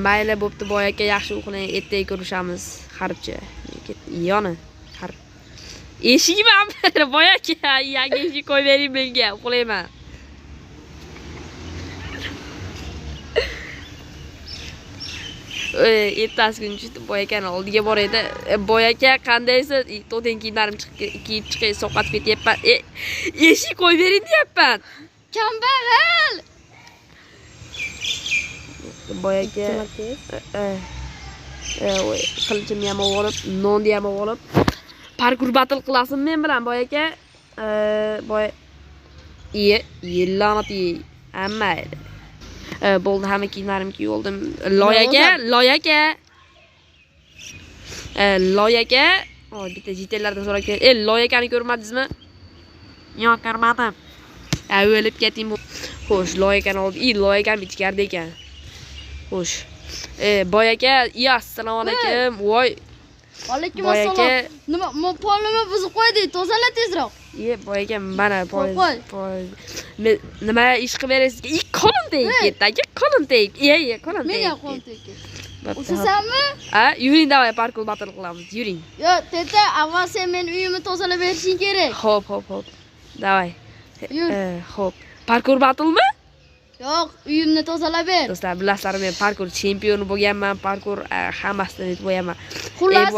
Mayli bo'pti, boy aka, yaxshi uxlang, ertaga ko'rishamiz. Harcha. Yoni. Har. Eshikmi amir, boy aka, yangi eshik qo'yib bering menga, uxlayman. Ertasi kuni tushib boy akani oldiga boraydi. Boy aka, qandaysiz? To'ten kiyimlarim kiyib chiqay, sovqatib ketyapman. Eshik qo'yib bering deyapman. Kambag'al. Boy aka, qilichimni ham olib, nonni ham olib, parkur battle qilasin men bilan boy aka. Boy yillanati hamma. Bo'ldi, hamma kiyimlarimni kiyib oldim. Loy aka. Bitta jitellardan so'rab kel. Loy akani ko'rmadingizmi? Yo'q, ko'rmadim. O'lib keting. Xo'sh, Loy akani oldi. Loy akam ichkarida ekan. Xo'sh. Boy aka, assalomu alaykum. Voy. Alaykum assalom. Nima, polni buzib qo'ydik, tozala tezroq. Boy aka, mana nima ish qilib berasiz? Qo'lim tegdi, qo'lim tegdi. Qo'lim tegdi. Menga qo'lim tegdi. O'sasanmi? Yuring, davay, parkur battle qilamiz. Yuring. Yo'q, teta, avval sen men uyimni tozalab berishing kerak. Xo'p. Davay. Xo'p. Parkur battle'mi? Yo'q, uyimni tozalab ber. Do'stlar, bilasizlarmi, men parkur chempioni bo'lganman, parkur hammasidan yutib qo'yaman. Xullas,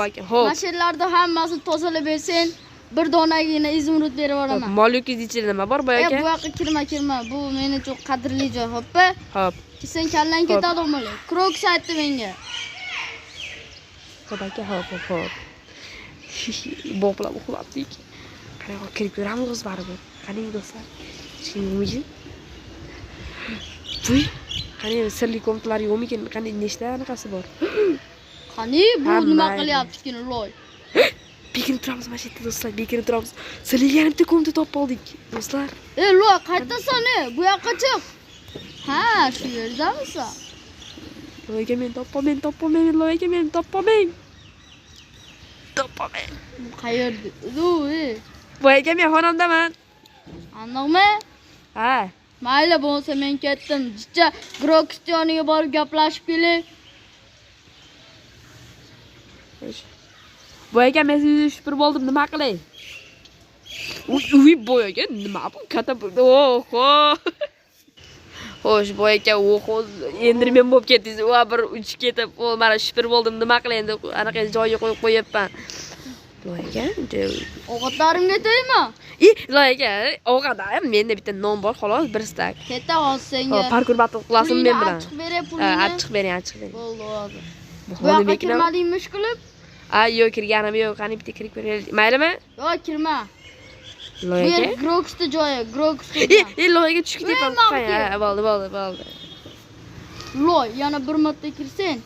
mashinalarni hammasini tozalab bersen, bir donagina izmurud berib yuboraman. Molyukingiz ichida nima bor, boy aka? Bu yoqqa kirma. Bu meni uchun qadrli joy, xo'pmi? Xo'p. Sen kallang ketadi o'mali. Kroks aytdi menga. Xo'p aka, xo'p. Bo'qlab uxlabdik. Qanaqa kirib ko'ramiz o'z baribir. Qaning do'stlar. Chiqingmi? Vuy, qani sirli komplar yo'qmikin? Qani nechta anaqasi bor? Qani bu nima qilyapti Loy? Bekinib turamiz mana shu yerda do'stlar, bekinib turamiz. Sizlarga bitta komda topib oldik, do'stlar. Loy, qayerdasan? Bu yoqqa chiq. Ha, shu yerdamisan? Loyga men topolmayman, Loyga men topolmayman. Qayerda? Boyga men xonamdaman. Aniqmi? Ha. Mayli bo'lsa men ketdim. Jicha Grokstioniga borib gaplashib kelay. Boyga men sizni shupir bo'ldim, nima qilay? Uy, boyga nima bu? Katta bo'ldi. Oho. Xo'sh, boyga endirmen bo'lib ketdingiz. Bir uchib ketib, mana shupir bo'ldim, nima qilay endi? Anaqa joyiga qo'yib qo'yapman. Loyga, ovqatlarimga tegma. Loyga, ovqatlarim menda bitta non bor, xolos, bir stak. Keta ol senga. Parkur battle qilasin men bilan. Achchiq beray pulingni. Achchiq bering. Bo'ldi, hozir. Bu yoqqa kirmadingmi ish qilib? Yo'q, kirganim yo'q. Qani bitta kirib ko'raylik. Maylimi? Yo'q, kirma. Loyga. Bu Groksta joyi, Groksta. Loyga tushib ketyapman. Bo'ldi. Loy, yana bir marta kirsen,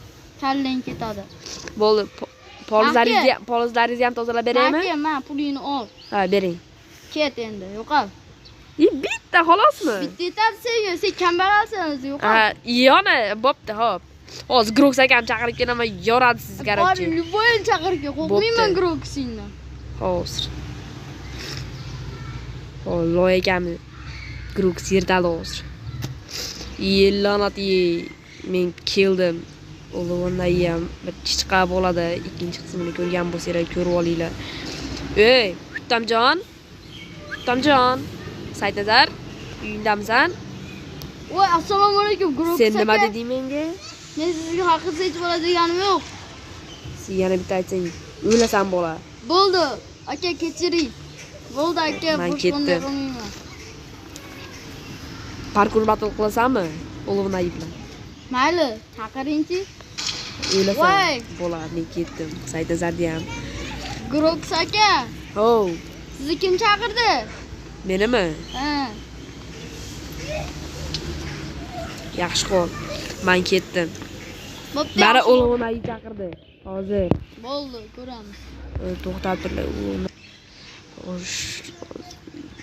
kallang ketadi. Bo'ldi. Polizlaringizni ham tozalab beraymi? Men pulingni ol. Ha, bering. Ket endi, yo'qol. Bitta xolosmi? Bitta yetadi senga, sen kambag'alsan, yo'qol. Yana, bo'pti, xo'p. Hozir Groks akam chaqirib kelaman, yoradi siz garajga. Bor, Luboyni chaqirib kel, qo'rqmayman Groksingdan. Hozir. Loy akam Groks yerdali hozir. Yillanati, men keldim. O'g'limdan ham bir chiqqa bo'ladi. Ikkinchi qismini ko'rgan bo'lsanglar ko'rib olinglar. Xutamjon. Saidnazar, uyingdamisan? Voy, assalomu alaykum, Groks aka. Sen nima deding menga? Men sizga haqingizni aytib oladiganim yo'q. Sen yana bitta aytsang, o'lasan bola. Bo'ldi, aka kechiring. Bo'ldi aka, men ketdim. Parkur battle qilasanmi? O'g'limdan bilan. Mayli, chaqiringchi. O'lasan bola, men ketdim. Saidnazarni ham. Groks aka. Sizni kim chaqirdi? Menimi? Ha. Yaxshi qo'l. Men ketdim. Bo'pti. Mana o'g'limdan chaqirdi. Hozir. Bo'ldi, ko'ramiz. To'xtab turlar.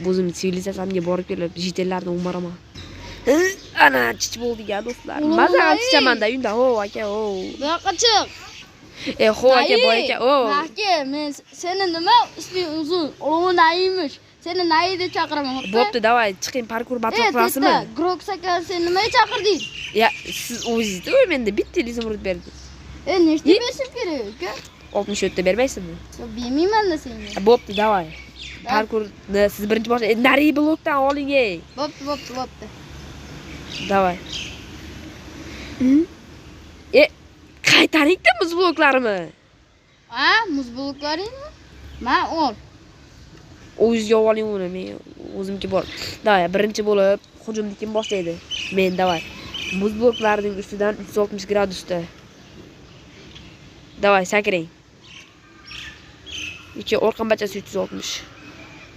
O'zim sivilizatsiyamga borib kelib, jitellarni o'maraman. Ana chich bo'ldi-ya do'stlar. Mazaga chichaman-da, uyda. Aka, Bu yoqqa chiq. Aka, boy aka, Aka, men seni nima isming uzun? O'g'lim Naimish. Seni nayida chaqiraman. Bo'pti, davay, chiqing, parkur battle qilasizmi? Groks aka, sen nimaga chaqirding? Ya, siz o'zingiz-ku menda bitta izimrud berdingiz. Nechta berishim kerak aka? 64 ta bermaysizmi? Bermayman-da senga. Bo'pti, davay. Parkurni siz birinchi boshlang. Nari blokdan oling, ey. Bo'pti. Davay. Qaytaringda muz bloklarimi? Ha, muz bloklaringmi? Men ol. O'zingizga oling uni, men o'zimga bor. Davay, birinchi bo'lib hujumni kim boshlaydi? Men, davay. Muz bloklarining ustidan 360 gradusda. Davay, sakring. Ikki orqa bachasi 360.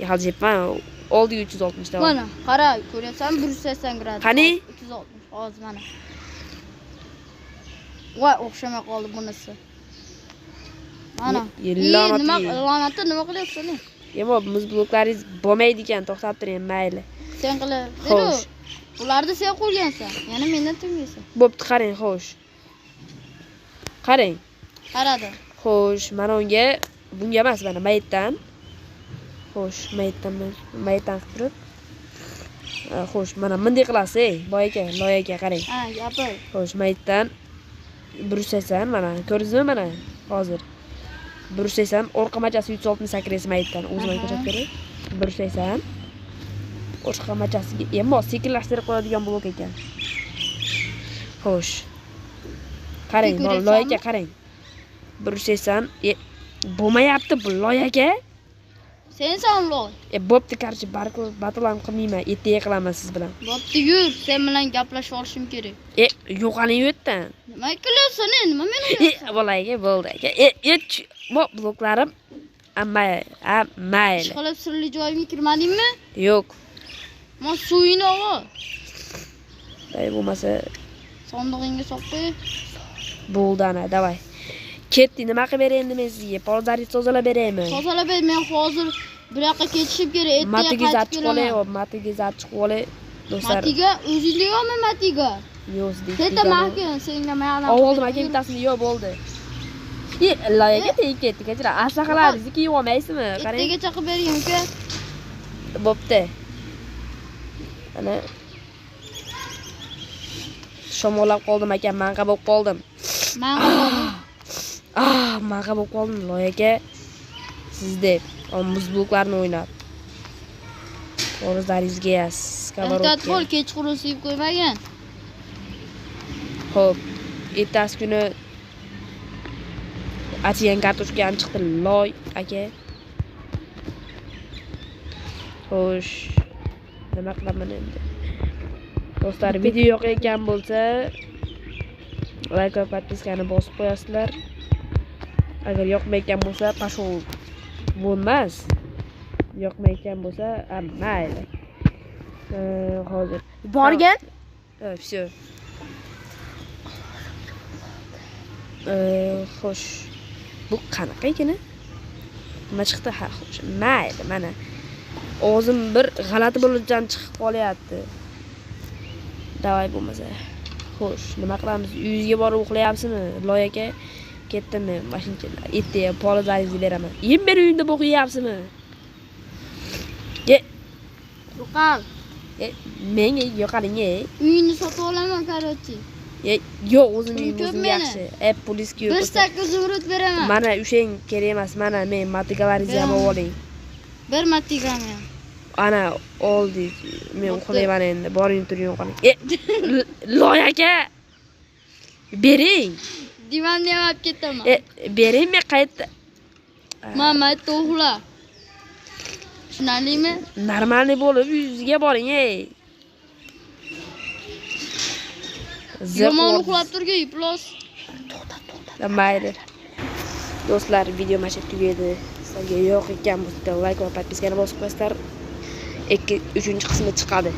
Yig'ilibman. Oldiga 360 davay. Mana, qara, ko'ryapsan 180 gradus. Qani? 360. Hozir mana. Voy, o'xshamay qoldi bunisi. Mana. La'natni nima qilyapsan? Yemo, muz bloklaringiz bo'lmaydi ekan, to'xtab turing, mayli. Sen qila. Xo'sh. Ularni sen qo'ygansan. Yana mendan tinmaysan. Bo'pti, qarang, xo'sh. Qarang. Qaradi. Xo'sh, mana bunga emas, mana maytdan. Xo'sh, maytdan qilib turib. Xo'sh, mana bunday qilasiz, ey, boyaka, loyaga qarang. Ha, gapir. Xo'sh, maytdan 180 mana, ko'rdingizmi mana? Hozir 180 orqa machasi 160 sakraysiz maytdan. O'zimga ko'rsatib beray. 180 orqa machasiga emas, sekinlashtirib qo'yadigan blok ekan. Xo'sh. Qarang, loyaga qarang. 180 bo'lmayapti bu loyaga. Sensan loy. Bo'pti, qarshi battle ham qilmayman, ertaga qilaman siz bilan. Bo'pti, yur, sen bilan gaplashib olishim kerak. Yo'qaling yerdan. Nima qilyapsan, nima meni? Bolaga bo'ldi aka. Bu bloklarim mayli. Ishqilib sirli joyimga kirmadingmi? Yo'q. Men suvingni ol. Day bo'lmasa Sondig'ingga solib qo'y. Bo'ldi ana, davay. Ketdi, nima qilib beray endi men sizga? Poldaringizni tozalab beraymi? Tozalab ber, men hozir bir yoqqa ketishim kerak. Matiga achib qolay, do'stlar. Matiga o'zingga yo'qmi Matiga? Yo'q, deydi. Keta mahkum, senga men oldim aka bittasini, yo'q bo'ldi. Loyaga tegib ketdi, kechira. Aslahalaringizni kiyib olmaysizmi? Qarang. Ertagacha qilib bering, uka. Bo'pti. Ana shamollab qoldim aka, manqa bo'lib qoldim. Manqa bo'ldim. Manqa bo'lib qoldim loyaga. Sizda muz bloklarini o'ynab. O'rizlaringizga yas, skavarodka. Ehtiyot bo'l, kechqurun suyib qo'ymagan. Xo'p, ertasi kuni achigan kartoshka ham chiqdi, loy aka. Xo'sh, nima qilaman endi? Do'stlar, video yoqayotgan bo'lsa, like va podpiskani bosib qo'yasizlar. Agar yoqmayotgan bo'lsa, pashol bo'lmas. Yoqmayotgan bo'lsa, mayli. Hozir borgan? Всё. Xo'sh. Bu qanaqa ekan? Nima chiqdi? Ha, xo'sh. Mayli, mana. O'zim bir g'alati bo'lishdan chiqib qolyapti. Davay bo'lmasa. Xo'sh, nima qilamiz? Uyingizga borib uxlayapsizmi? Loyaga ketdimmi? Mashinchalar. Ertaga polizlaringizni beraman. Yem ber uyingda bo'qiyapsizmi? Yo'qal. Menga yo'qaling, Uyingni sotib olaman, korotchi. Yo'q, o'zim yaxshi. Poliska yo'q. 1.8 zumrud beraman. Mana o'shang kerak emas. Mana men matigalaringizni ham oling. Bir matigami. Ana oldik. Men uxlayman endi. Boring turing yo'qaling. Loyaga bering. Divanni ham olib ketaman. Bering, men qayerda? Mama, to'g'la. Tushunarlimi? Normalniy bo'lib yuziga boring, Yomon uxlab turgan, plus. To'xta. Mayli. Do'stlar, video mana shu tugadi. Sizlarga yoqgan bo'lsa, like va podpiskani bosib qo'yasizlar. 3-qismi chiqadi.